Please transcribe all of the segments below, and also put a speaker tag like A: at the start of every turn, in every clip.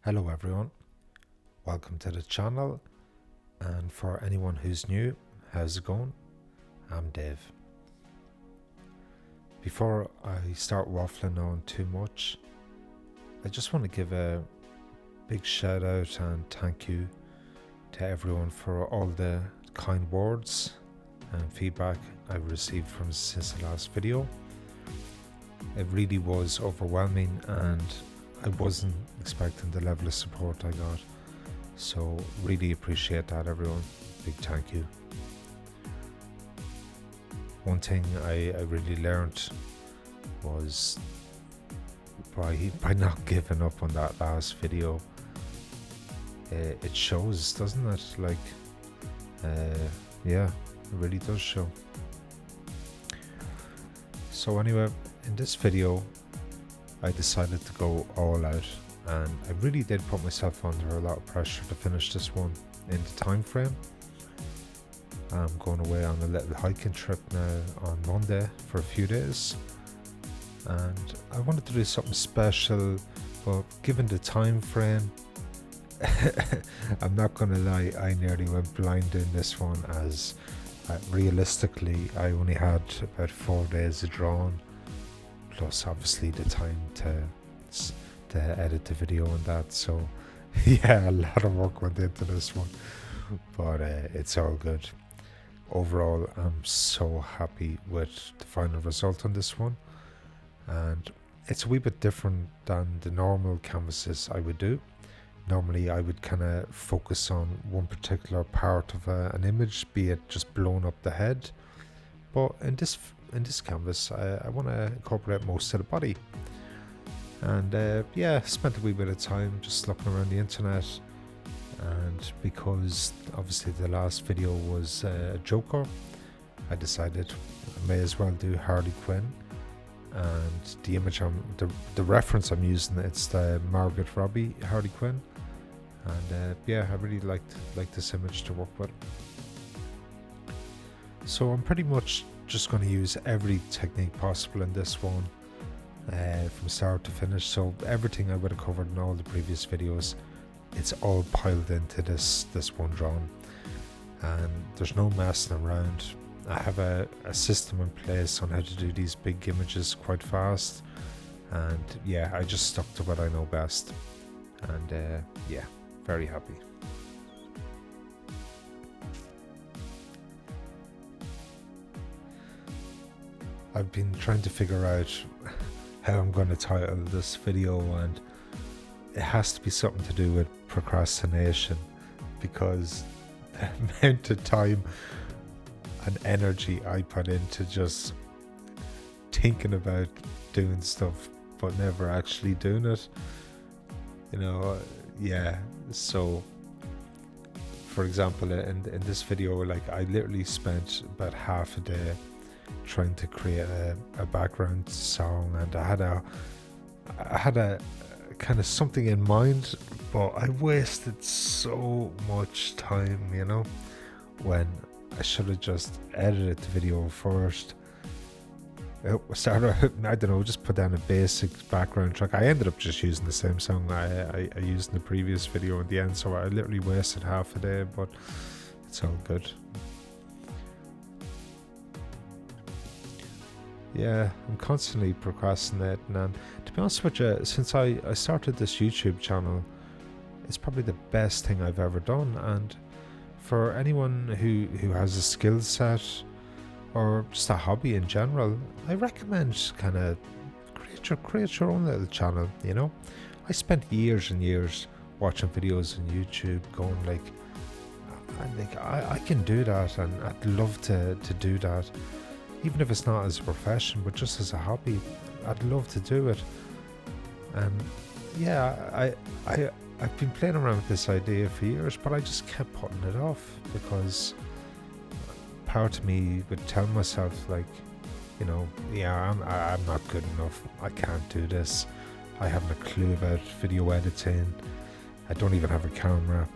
A: Hello everyone, welcome to the channel, and for anyone who's new, how's it going? I'm Dave. Before I start waffling on too much, I just want to give a big shout out and thank you to everyone for all the kind words and feedback I've received since the last video. It really was overwhelming and I wasn't expecting the level of support I got, so really appreciate that everyone. Big thank you. One thing I really learned was by not giving up on that last video. It shows, doesn't it? Yeah, it really does show. So anyway, in this video I decided to go all out, and I really did put myself under a lot of pressure to finish this one in the time frame. I'm going away on a little hiking trip now on Monday for a few days, and I wanted to do something special, but given the time frame, I'm not gonna lie, I nearly went blind doing this one, as realistically I only had about 4 days of drawing, plus obviously the time to edit the video and that. So yeah, a lot of work went into this one, but it's all good. Overall, I'm so happy with the final result on this one, and it's a wee bit different than the normal canvases I would do. Normally I would kind of focus on one particular part of an image, be it just blown up the head, but in this canvas I want to incorporate most of the body. And yeah, spent a wee bit of time just looking around the internet, and because obviously the last video was Joker, I decided I may as well do Harley Quinn, and the image the reference I'm using, it's the Margot Robbie Harley Quinn, and yeah, I really liked this image to work with. So I'm pretty much just going to use every technique possible in this one, from start to finish. So everything I would have covered in all the previous videos, it's all piled into this one drawing, and there's no messing around. I have a system in place on how to do these big images quite fast, and yeah, I just stuck to what I know best, and yeah, very happy. I've been trying to figure out how I'm going to title this video, and it has to be something to do with procrastination, because the amount of time and energy I put into just thinking about doing stuff but never actually doing it, yeah. So for example, in this video, like, I literally spent about half a day trying to create a background song, and I had a kind of something in mind, but I wasted so much time, when I should have just edited the video first. I don't know, just put down a basic background track. I ended up just using the same song I used in the previous video at the end, so I literally wasted half a day, but it's all good. Yeah, I'm constantly procrastinating, and to be honest with you, since I started this YouTube channel, it's probably the best thing I've ever done. And for anyone who has a skill set or just a hobby in general, I recommend kind of create your own little channel. I spent years and years watching videos on YouTube, going like I can do that, and I'd love to do that. Even if it's not as a profession, but just as a hobby, I'd love to do it. And yeah, I've been playing around with this idea for years, but I just kept putting it off, because part of me would tell myself, like, yeah, I'm not good enough, I can't do this, I haven't a clue about video editing, I don't even have a camera.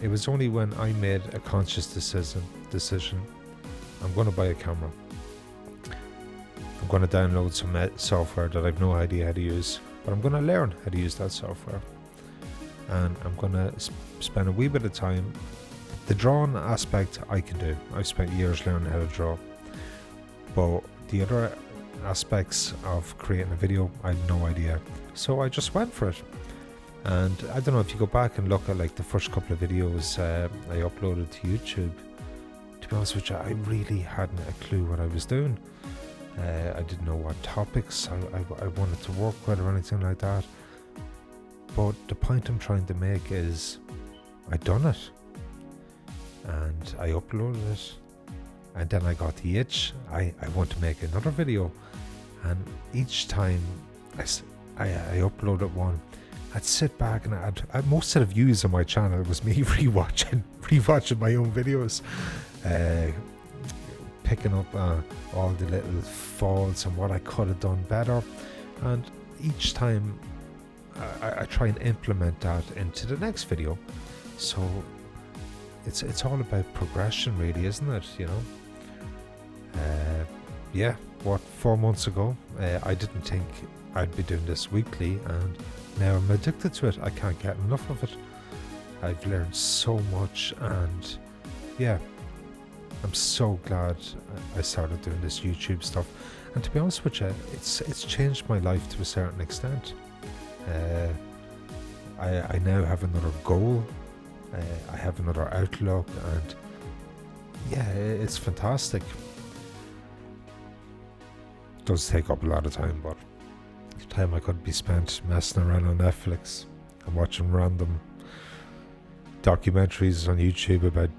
A: It was only when I made a conscious decision, I'm going to buy a camera, I'm going to download some software that I've no idea how to use, but I'm going to learn how to use that software. and I'm gonna spend a wee bit of time. The drawing aspect I can do. I've spent years learning how to draw, but the other aspects of creating a video, I had no idea. So I just went for it. And I don't know if you go back and look at like the first couple of videos I uploaded to YouTube. To be honest with you, I really hadn't a clue what I was doing. I didn't know what topics I wanted to work with or anything like that. But the point I'm trying to make is I done it. And I uploaded it. And then I got the itch. I want to make another video. And each time I uploaded one, I'd sit back and I'd most of the views on my channel was me rewatching my own videos, picking up all the little faults and what I could have done better. And each time I try and implement that into the next video. So it's all about progression, really, isn't it? You know. Yeah. 4 months ago, I didn't think I'd be doing this weekly, and now I'm addicted to it. I can't get enough of it. I've learned so much, and yeah, I'm so glad I started doing this YouTube stuff. And to be honest with you, it's changed my life to a certain extent. I now have another goal. I have another outlook, and yeah, it's fantastic. It does take up a lot of time, but time I could be spent messing around on Netflix and watching random documentaries on YouTube about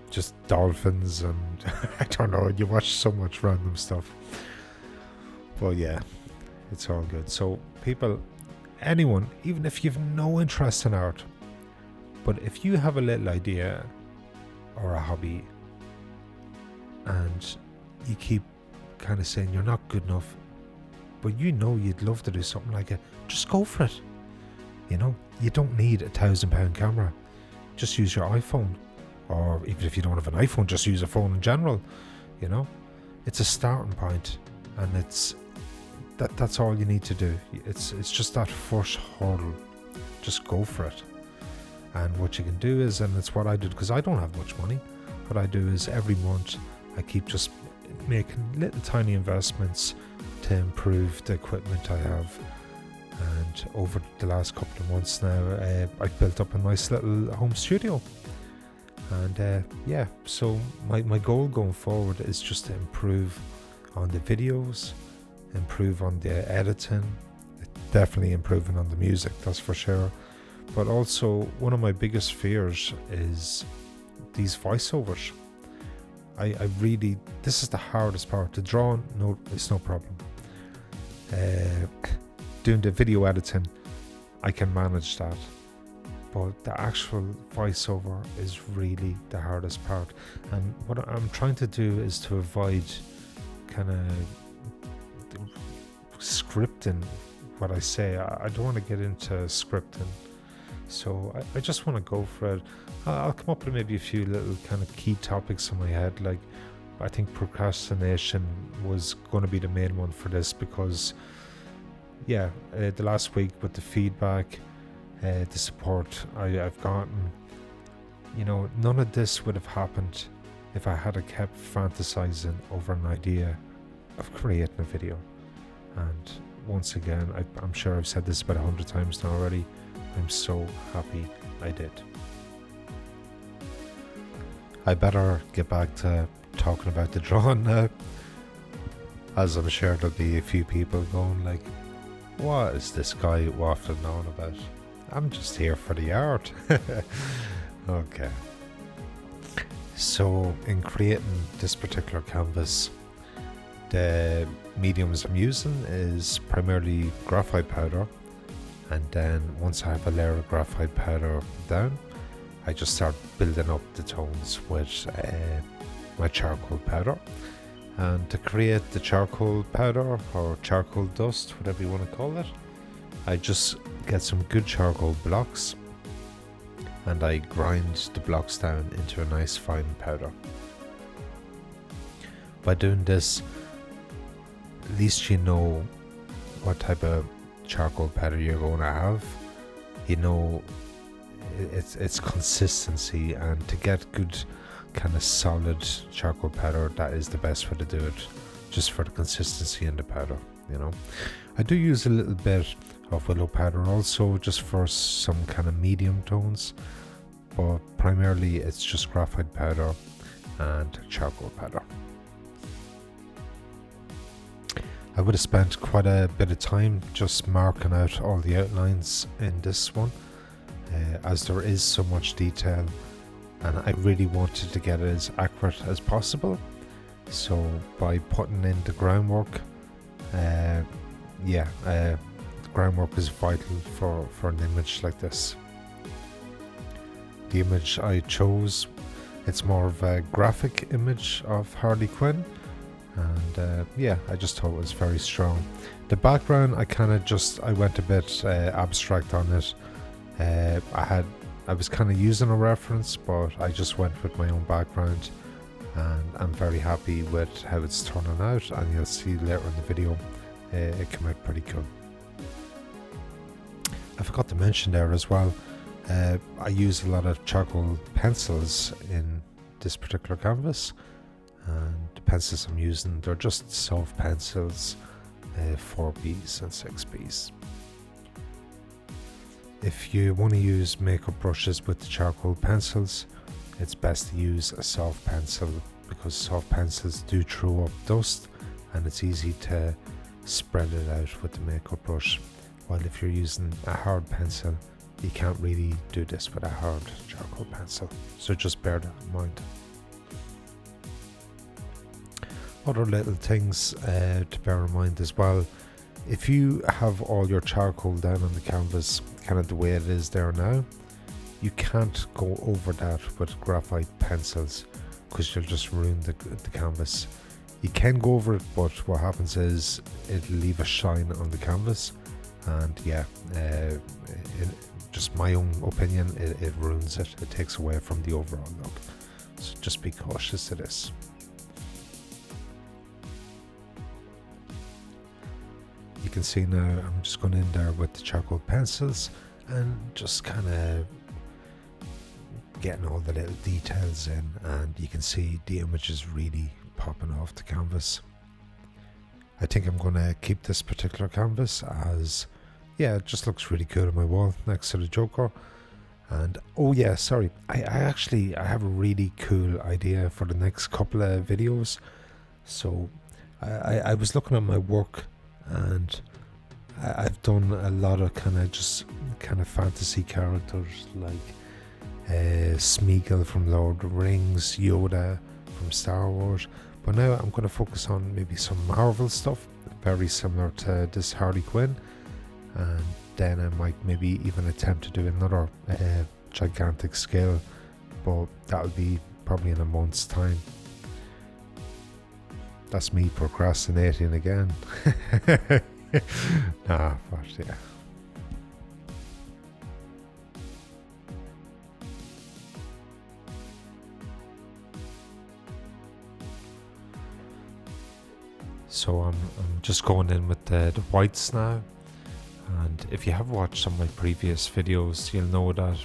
A: just dolphins and I don't know, you watch so much random stuff. But yeah, it's all good. So people, anyone, even if you've no interest in art, but if you have a little idea or a hobby and you keep kind of saying you're not good enough, but you know you'd love to do something like it, just go for it. You know, you don't need £1,000 camera. Just use your iPhone, or even if you don't have an iPhone, just use a phone in general. You know, it's a starting point, and that's all you need to do. It's just that first hurdle. Just go for it. And what you can do is, and it's what I did because I don't have much money, what I do is every month I keep just making little tiny investments to improve the equipment I have. And over the last couple of months now, I've built up a nice little home studio. And yeah, so my goal going forward is just to improve on the videos, improve on the editing, definitely improving on the music, that's for sure. But also, one of my biggest fears is these voiceovers. I really, this is the hardest part. The drawing, no, it's no problem. Doing the video editing, I can manage that. But the actual voiceover is really the hardest part. And what I'm trying to do is to avoid kind of scripting what I say. I don't want to get into scripting. So I just want to go for it. I'll come up with maybe a few little kind of key topics in my head. Like, I think procrastination was going to be the main one for this because, yeah, the last week with the feedback, the support I've gotten, you know, none of this would have happened if I had kept fantasizing over an idea of creating a video. And once again, I'm sure I've said this about 100 times now already, I'm so happy I did. I better get back to talking about the drawing now, as I'm sure there'll be a few people going like, what is this guy waffling on about? I'm just here for the art. Okay. So in creating this particular canvas, the mediums I'm using is primarily graphite powder. And then once I have a layer of graphite powder down, I just start building up the tones with my charcoal powder. And to create the charcoal powder or charcoal dust, whatever you want to call it, I just get some good charcoal blocks and I grind the blocks down into a nice fine powder. By doing this, at least you know what type of charcoal powder you're going to have. You know it's consistency, and to get good kind of solid charcoal powder, that is the best way to do it, just for the consistency in the powder, you know. I do use a little bit of willow powder also, just for some kind of medium tones, but primarily it's just graphite powder and charcoal powder. I would have spent quite a bit of time just marking out all the outlines in this one, as there is so much detail, and I really wanted to get it as accurate as possible. So by putting in the groundwork, the groundwork is vital for an image like this. The image I chose, it's more of a graphic image of Harley Quinn, and I just thought it was very strong. The background, I went a bit abstract on it. I was kind of using a reference, but I just went with my own background, and I'm very happy with how it's turning out, and you'll see later in the video it came out pretty cool. I forgot to mention there as well, I use a lot of charcoal pencils in this particular canvas, and the pencils I'm using, they're just soft pencils, 4Bs and 6Bs. If you want to use makeup brushes with the charcoal pencils, it's best to use a soft pencil, because soft pencils do throw up dust, and it's easy to spread it out with the makeup brush. While if you're using a hard pencil, you can't really do this with a hard charcoal pencil, so just bear that in mind. Other little things to bear in mind as well: if you have all your charcoal down on the canvas kind of the way it is there now, you can't go over that with graphite pencils, because you'll just ruin the canvas. You can go over it, but what happens is it'll leave a shine on the canvas, and just my own opinion, it ruins it. It takes away from the overall look, so just be cautious of this. You can see now I'm just going in there with the charcoal pencils and just kind of getting all the little details in, and you can see the image is really popping off the canvas. I think I'm going to keep this particular canvas, as it just looks really cool on my wall next to the Joker. And I have a really cool idea for the next couple of videos. So I was looking at my work, and I've done a lot of kind of fantasy characters, like Smeagol from Lord of the Rings, Yoda from Star Wars, but now I'm going to focus on maybe some Marvel stuff very similar to this Harley Quinn, and then I might maybe even attempt to do another gigantic scale, but that'll be probably in a month's time. That's me procrastinating again. But yeah. So I'm just going in with the whites now, and if you have watched some of my previous videos, you'll know that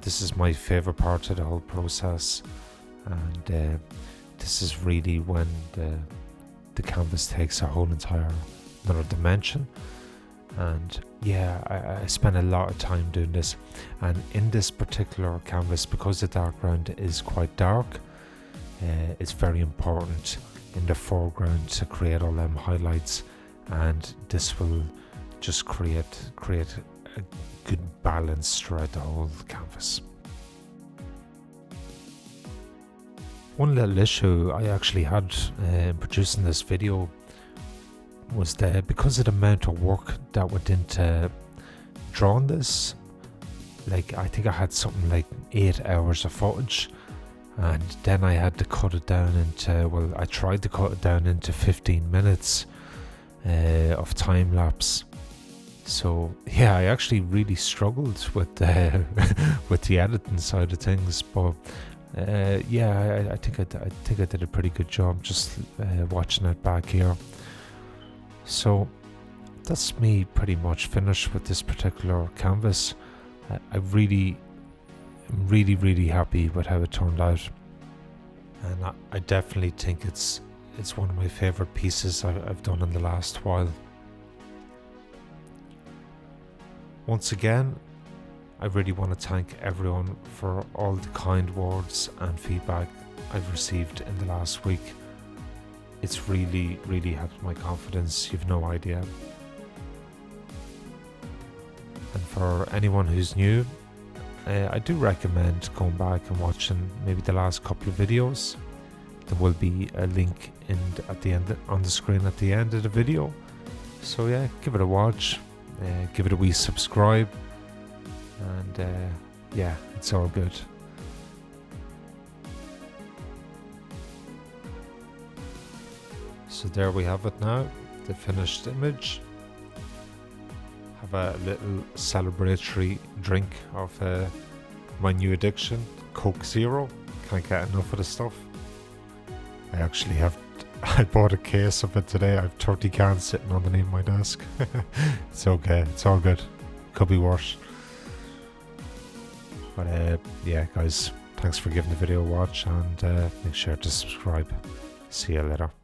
A: this is my favorite part of the whole process, and this is really when the canvas takes a whole entire another dimension. And I spend a lot of time doing this, and in this particular canvas, because the background is quite dark, it's very important in the foreground to create all them highlights, and this will just create a good balance throughout the whole canvas. One little issue I actually had in producing this video was that because of the amount of work that went into drawing this, like I think I had something like 8 hours of footage, and then I had to cut it down into, I tried to cut it down into 15 minutes of time lapse. So I actually really struggled with with the editing side of things, but I think I did a pretty good job just watching it back here. So that's me pretty much finished with this particular canvas. I'm really happy with how it turned out, and I definitely think it's one of my favourite pieces I've done in the last while. Once again, I really want to thank everyone for all the kind words and feedback I've received in the last week. It's really helped my confidence, you've no idea. And for anyone who's new, I do recommend going back and watching maybe the last couple of videos. There will be a link at the end on the screen at the end of the video. So yeah, give it a watch, give it a wee subscribe, and yeah, it's all good. So there we have it now, the finished image. Have a little celebratory drink of my new addiction, Coke Zero. Can't get enough of the stuff. I bought a case of it today. I have 30 cans sitting underneath my desk. It's okay, it's all good. Could be worse. But yeah guys, thanks for giving the video a watch, and make sure to subscribe. See you later.